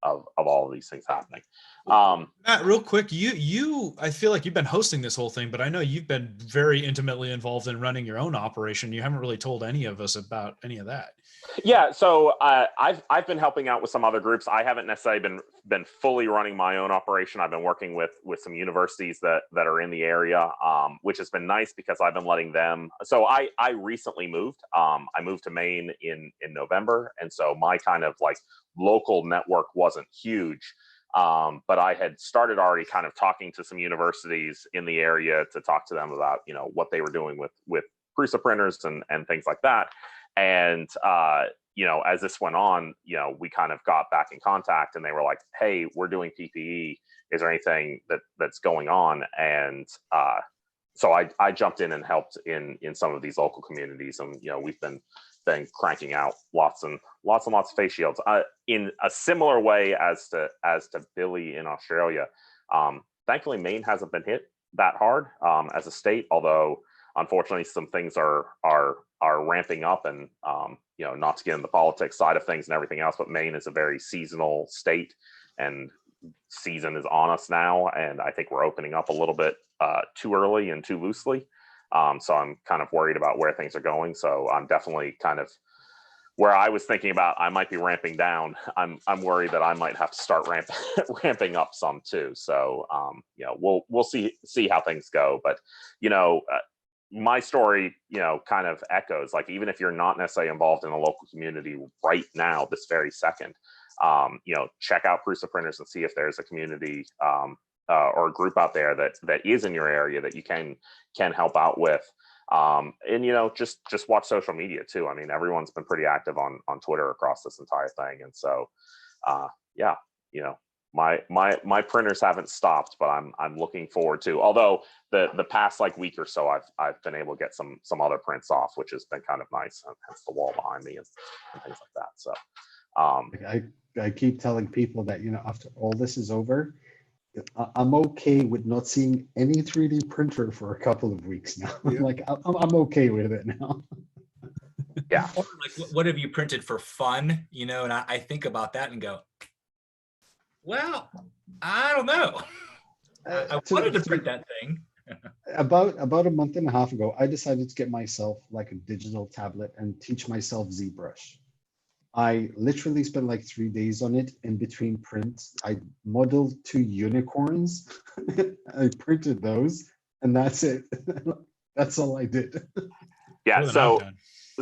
of all of these things happening. Matt, real quick, you I feel like you've been hosting this whole thing, but I know you've been very intimately involved in running your own operation. You haven't really told any of us about any of that. Yeah, so I've been helping out with some other groups. I haven't necessarily been fully running my own operation. I've been working with some universities that are in the area, which has been nice because I've been letting them. So I recently moved. I moved to Maine in November, and so my kind of like local network wasn't huge. But I had started already kind of talking to some universities in the area to talk to them about, you know, what they were doing with Prusa printers and things like that. And, you know, as this went on, you know, we kind of got back in contact and they were like, hey, we're doing PPE. Is there anything that's going on? And so I jumped in and helped in some of these local communities. And, you know, we've been cranking out lots and lots of face shields in a similar way as to Billy in Australia. Thankfully, Maine hasn't been hit that hard as a state, although unfortunately some things are ramping up, and you know, not to get in the politics side of things and everything else, but Maine is a very seasonal state, and season is on us now, and I think we're opening up a little bit too early and too loosely. So I'm kind of worried about where things are going. So I'm definitely kind of where I was thinking about I might be ramping down. I'm worried that I might have to start ramping up some too. So you know, we'll see how things go. But you know, my story, you know, kind of echoes, like, even if you're not necessarily involved in a local community right now, this very second, you know, check out Prusa Printers and see if there's a community or a group out there that is in your area that you can help out with. And, you know, just watch social media too. I mean, everyone's been pretty active on Twitter across this entire thing. And so, yeah, you know, my printers haven't stopped, but I'm looking forward to, although the past like week or so, I've been able to get some other prints off, which has been kind of nice. Hence the wall behind me and things like that. So, I keep telling people that, you know, after all this is over, I'm okay with not seeing any 3D printer for a couple of weeks now. Yeah. Like I'm okay with it now. yeah. Or like, what have you printed for fun? You know, and I think about that and go, well, I don't know. I wanted to print that thing. About a month and a half ago, I decided to get myself like a digital tablet and teach myself ZBrush. I literally spent like 3 days on it in between prints. I modeled 2 unicorns. I printed those, and that's it. That's all I did. Yeah. More than I've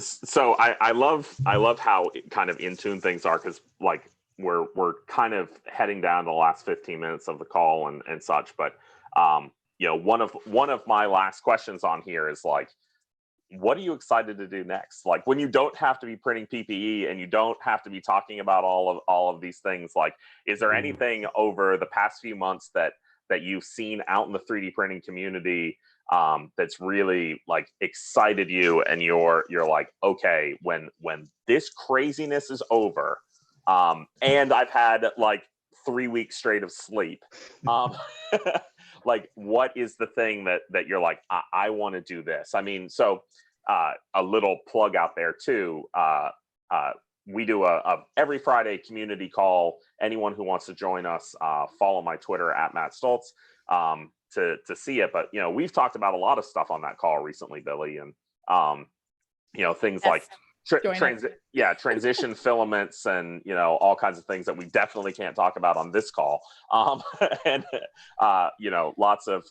So done. I love how kind of in tune things are, because like we're kind of heading down to the last 15 minutes of the call and such. But you know, one of my last questions on here is like, what are you excited to do next? Like, when you don't have to be printing PPE and you don't have to be talking about all of these things, like, is there anything over the past few months that you've seen out in the 3D printing community that's really like excited you, and you're like, okay, when this craziness is over, and I've had like 3 weeks straight of sleep, like, what is the thing that you're like, I want to do this? I mean, so a little plug out there too. We do a every Friday community call. Anyone who wants to join us, follow my Twitter at Matt Stoltz to see it. But you know, we've talked about a lot of stuff on that call recently, Billy, and you know, things like transition filaments, and you know, all kinds of things that we definitely can't talk about on this call. And you know, lots of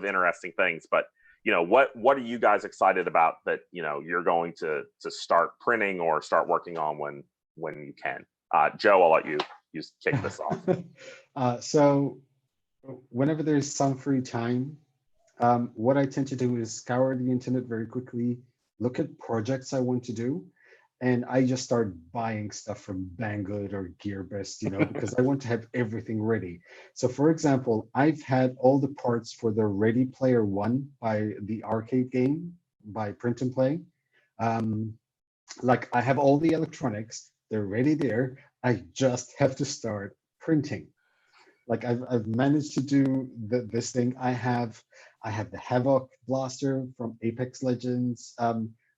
interesting things. But you know, what are you guys excited about that, you know, you're going to start printing or start working on when you can? Joe, I'll let you kick this off. So whenever there's some free time, what I tend to do is scour the internet very quickly, look at projects I want to do, and I just start buying stuff from Banggood or GearBest, you know, because I want to have everything ready. So for example, I've had all the parts for the Ready Player One by the arcade game by Print and Play. Like, I have all the electronics, they're ready there. I just have to start printing. Like, I've managed to do this thing. I have the Havoc blaster from Apex Legends,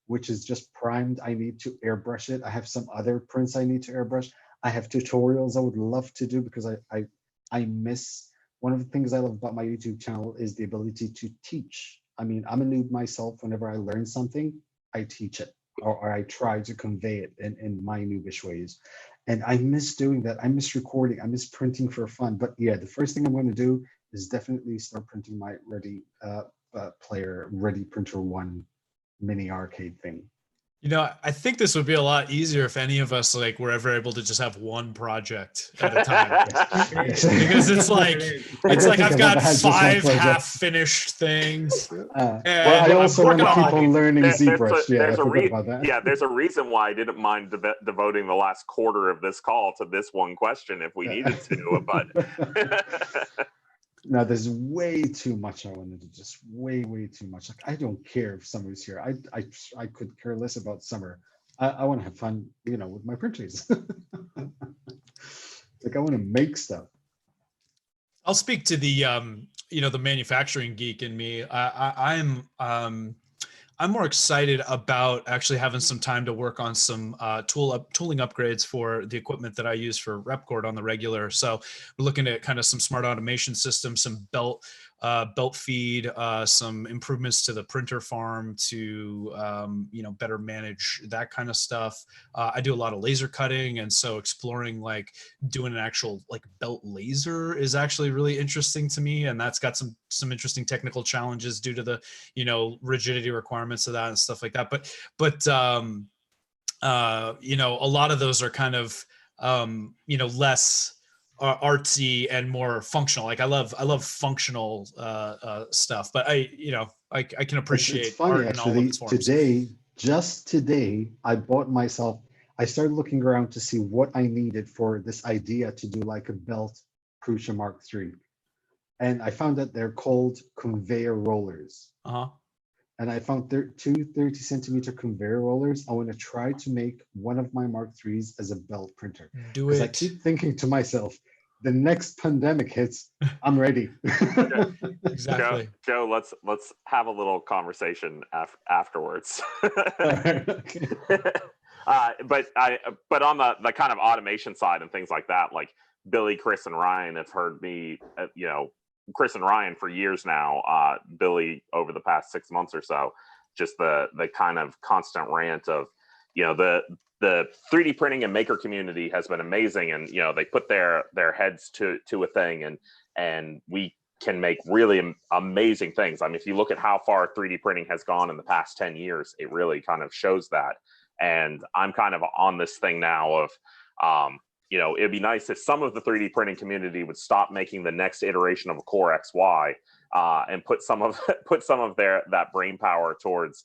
which is just primed. I need to airbrush it. I have some other prints I need to airbrush. I have tutorials I would love to do because I miss, one of the things I love about my YouTube channel is the ability to teach. I mean, I'm a noob myself. Whenever I learn something, I teach it, or I try to convey it in my noobish ways. And I miss doing that. I miss recording. I miss printing for fun. But yeah, the first thing I'm going to do is definitely start printing my Ready Player Ready Printer 1 mini arcade thing. You know, I think this would be a lot easier if any of us like were ever able to just have one project at a time. Because it's like I've got 5 half-finished things. Well, I also want to keep on learning ZBrush. Yeah, I forgot about that. Yeah, there's a reason why I didn't mind devoting the last quarter of this call to this one question if we needed to, but no, there's way too much I want to do, just way too much. Like, I don't care if summer's here. I could care less about summer. I want to have fun, you know, with my printers. Like, I want to make stuff. I'll speak to the you know, the manufacturing geek in me. I'm more excited about actually having some time to work on some tooling upgrades for the equipment that I use for Repcord on the regular. So we're looking at kind of some smart automation systems, some belt feed, some improvements to the printer farm to you know, better manage that kind of stuff. I do a lot of laser cutting, and so exploring like doing an actual like belt laser is actually really interesting to me, and that's got some interesting technical challenges due to the, you know, rigidity requirements of that and stuff like that. But you know, a lot of those are kind of you know, less artsy and more functional. Like I love functional stuff, but you know, I can appreciate it's funny, art in all of actually. its forms. Just today, I bought myself, I started looking around to see what I needed for this idea to do like a belt Prusa Mark III. And I found that they're called conveyor rollers. And I found two 30-centimeter conveyor rollers. I want to try to make one of my Mark IIIs as a belt printer. Do Because it. I keep thinking to myself, the next pandemic hits, I'm ready. Exactly. Joe, let's have a little conversation afterwards. But on the kind of automation side and things like that, like Billy, Chris, and Ryan have heard me, you know, Chris and Ryan for years now, Billy over the past 6 months or so, just the kind of constant rant of, you know, the 3D printing and maker community has been amazing, and you know, they put their heads to a thing, and we can make really amazing things. I mean, if you look at how far 3D printing has gone in the past 10 years, it really kind of shows that. And I'm kind of on this thing now of you know, it'd be nice if some of the 3D printing community would stop making the next iteration of a Core XY and put some of that brain power towards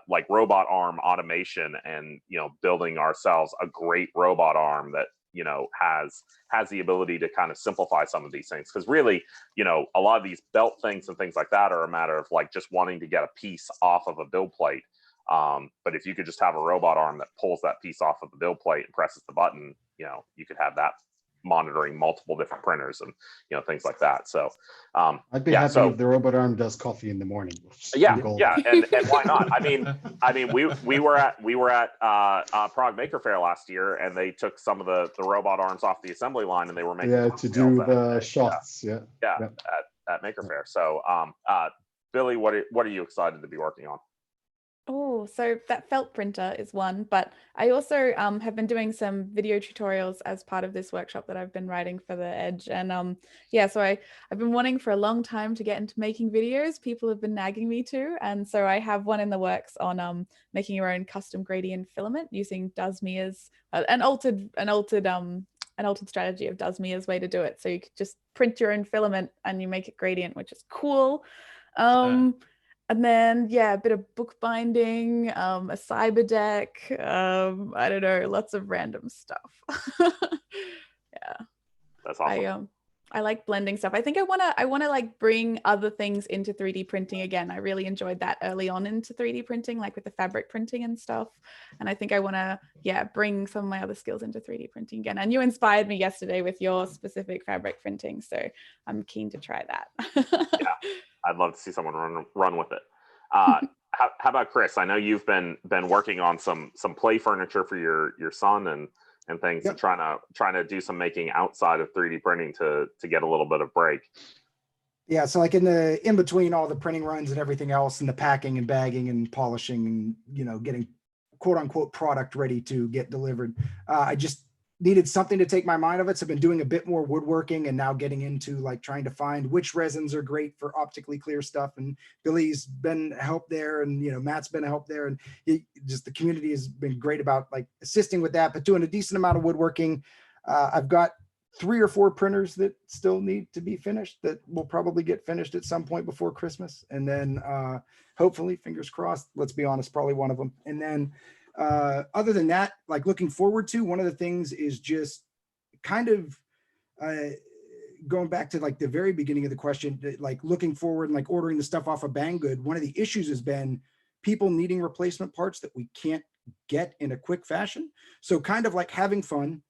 like robot arm automation, and you know, building ourselves a great robot arm that, you know, has the ability to kind of simplify some of these things. Because really, you know, a lot of these belt things and things like that are a matter of like just wanting to get a piece off of a build plate. But if you could just have a robot arm that pulls that piece off of the build plate and presses the button, you know, you could have that monitoring multiple different printers and, you know, things like that. So I'd be happy if the robot arm does coffee in the morning. Yeah, and why not? I mean, we were at Prague Maker Faire last year, and they took some of the robot arms off the assembly line, and they were making to do the shots. At Maker Faire. So Billy, what are you excited to be working on? Oh, so that felt printer is one, but I also have been doing some video tutorials as part of this workshop that I've been writing for the Edge. And yeah, so I've been wanting for a long time to get into making videos. People have been nagging me to. And so I have one in the works on making your own custom gradient filament using Dasmia's an altered strategy of Dasmia's way to do it. So you could just print your own filament and you make it gradient, which is cool. And then, yeah, a bit of bookbinding, a cyber deck, I don't know, lots of random stuff. Yeah. That's awesome. I like blending stuff. I think I wanna like bring other things into 3D printing again. I really enjoyed that early on into 3D printing, like with the fabric printing and stuff. And I think I wanna, bring some of my other skills into 3D printing again. And you inspired me yesterday with your specific fabric printing, so I'm keen to try that. Yeah. I'd love to see someone run with it. How about Chris? I know you've been working on some play furniture for your son and and things, Yep. and trying to do some making outside of 3D printing to get a little bit of break. Yeah, so like in between all the printing runs and everything else, and the packing and bagging and polishing and, you know, getting quote unquote product ready to get delivered, I just needed something to take my mind off it. So I've been doing a bit more woodworking and now getting into like trying to find which resins are great for optically clear stuff. And Billy's been a help there, and, you know, Matt's been a help there, and just the community has been great about like assisting with that, but doing a decent amount of woodworking. I've got 3 or 4 printers that still need to be finished that will probably get finished at some point before Christmas. And then hopefully, fingers crossed, let's be honest, probably one of them. And then other than that, like looking forward to, one of the things is just kind of going back to like the very beginning of the question, like looking forward and like ordering the stuff off of Banggood. One of the issues has been people needing replacement parts that we can't get in a quick fashion. So kind of like having fun,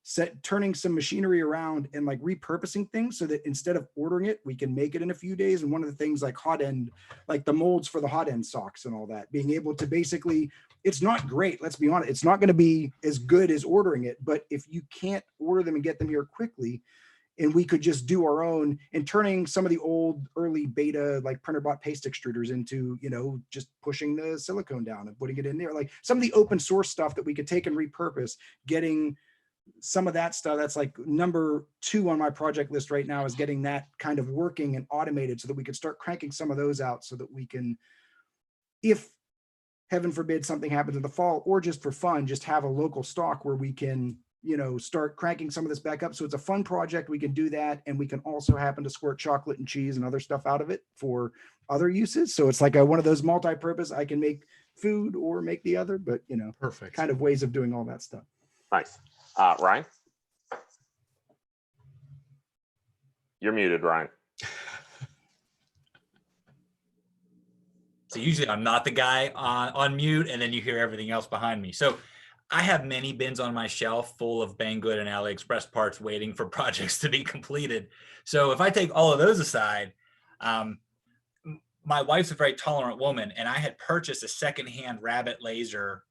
turning some machinery around and like repurposing things so that instead of ordering it, we can make it in a few days. And one of the things like hot end, like the molds for the hot end socks and all that, being able to basically, it's not great. Let's be honest. It's not going to be as good as ordering it, but if you can't order them and get them here quickly, and we could just do our own, and turning some of the old early beta like printer bought paste extruders into, you know, just pushing the silicone down and putting it in there, like some of the open source stuff that we could take and repurpose, getting some of that stuff. That's like number 2 on my project list right now, is getting that kind of working and automated so that we could start cranking some of those out so that we can, if heaven forbid something happens in the fall, or just for fun, just have a local stock where we can, you know, start cranking some of this back up. So it's a fun project. We can do that. And we can also happen to squirt chocolate and cheese and other stuff out of it for other uses. So it's like one of those multi-purpose, I can make food or make the other, but, you know, Perfect. kind of ways of doing all that stuff. Nice. Ryan? You're muted, Ryan. So usually I'm not the guy on mute, and then you hear everything else behind me. So I have many bins on my shelf full of Banggood and AliExpress parts waiting for projects to be completed. So if I take all of those aside, my wife's a very tolerant woman, and I had purchased a secondhand Rabbit laser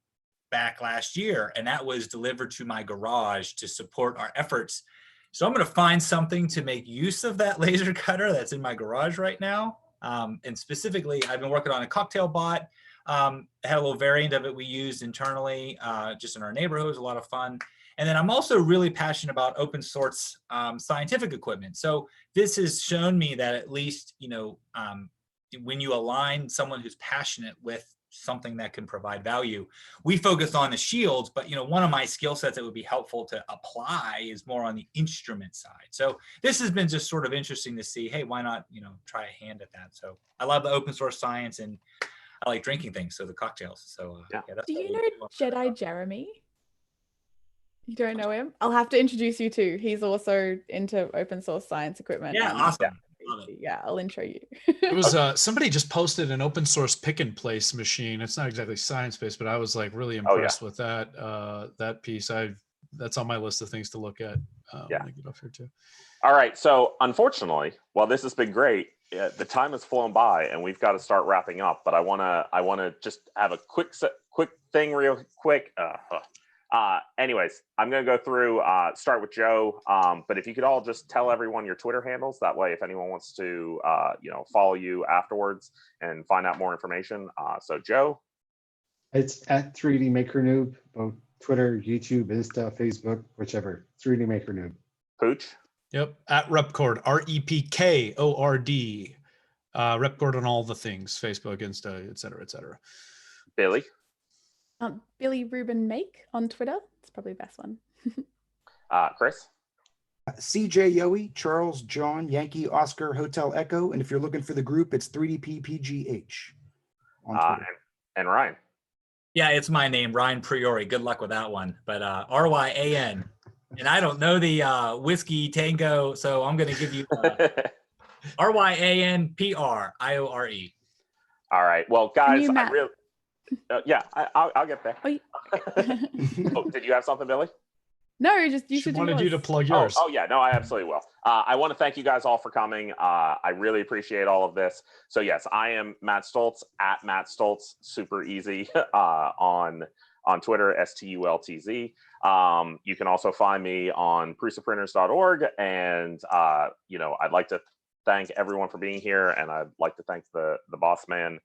back last year, and that was delivered to my garage to support our efforts. So I'm going to find something to make use of that laser cutter that's in my garage right now. And specifically, I've been working on a cocktail bot. Had a little variant of it we used internally, just in our neighborhood. It was a lot of fun. And then I'm also really passionate about open source scientific equipment. So this has shown me that at least, you know, when you align someone who's passionate with something that can provide value, we focus on the shields, but, you know, one of my skill sets that would be helpful to apply is more on the instrument side. So this has been just sort of interesting to see, hey, why not, you know, try a hand at that? So I love the open source science, and I like drinking things, so the cocktails. So yeah. That's Do you what know Jedi Jeremy? You don't know him? I'll have to introduce you to. He's also into open source science equipment. Yeah, and- awesome. Love it. Yeah, I'll intro you. It was somebody just posted an open source pick and place machine. It's not exactly science based, but I was like really impressed with that that piece. That's on my list of things to look at when I get off here too. All right. So unfortunately, while this has been great, the time has flown by and we've got to start wrapping up. But I wanna just have a quick thing real quick. Anyways, I'm going to go through, start with Joe. But if you could all just tell everyone your Twitter handles, that way, if anyone wants to, you know, follow you afterwards and find out more information. So Joe. It's at 3D Maker Noob, both Twitter, YouTube, Insta, Facebook, whichever. 3D Maker Noob. Pooch. Yep. At Repcord, REPKORD. Repcord on all the things, Facebook, Insta, et cetera, et cetera. Billy. Billy Rubin Make on Twitter. It's probably the best one. Chris. CJ Yowie, Charles John Yankee Oscar Hotel Echo, and if you're looking for the group, it's 3DPPGH on Twitter. And Ryan. Yeah, it's my name, Ryan Priori. Good luck with that one. But RYAN. And I don't know the whiskey tango, so I'm going to give you RYANPRIORE. All right. Well, guys, you, I really. Yeah, I'll get there. Oh, Oh, did you have something, Billy? no, you She should wanted do you to yours. plug yours. Oh, yeah, no, I absolutely will. I want to thank you guys all for coming. I really appreciate all of this. So yes, I am Matt Stoltz, at Matt Stoltz, super easy, on on Twitter, STULTZ. You can also find me on prusaprinters.org. And, I'd like to thank everyone for being here. And I'd like to thank the boss man,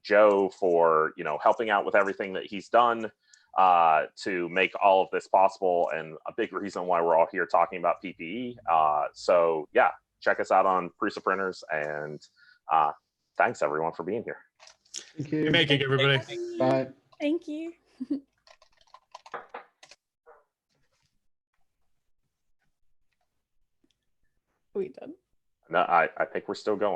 Joe, for, helping out with everything that he's done to make all of this possible, and a big reason why we're all here talking about PPE. So yeah, check us out on Prusa Printers, and thanks everyone for being here. Thank you. Happy making, everybody. Bye. Thank you. We done. No, I think we're still going.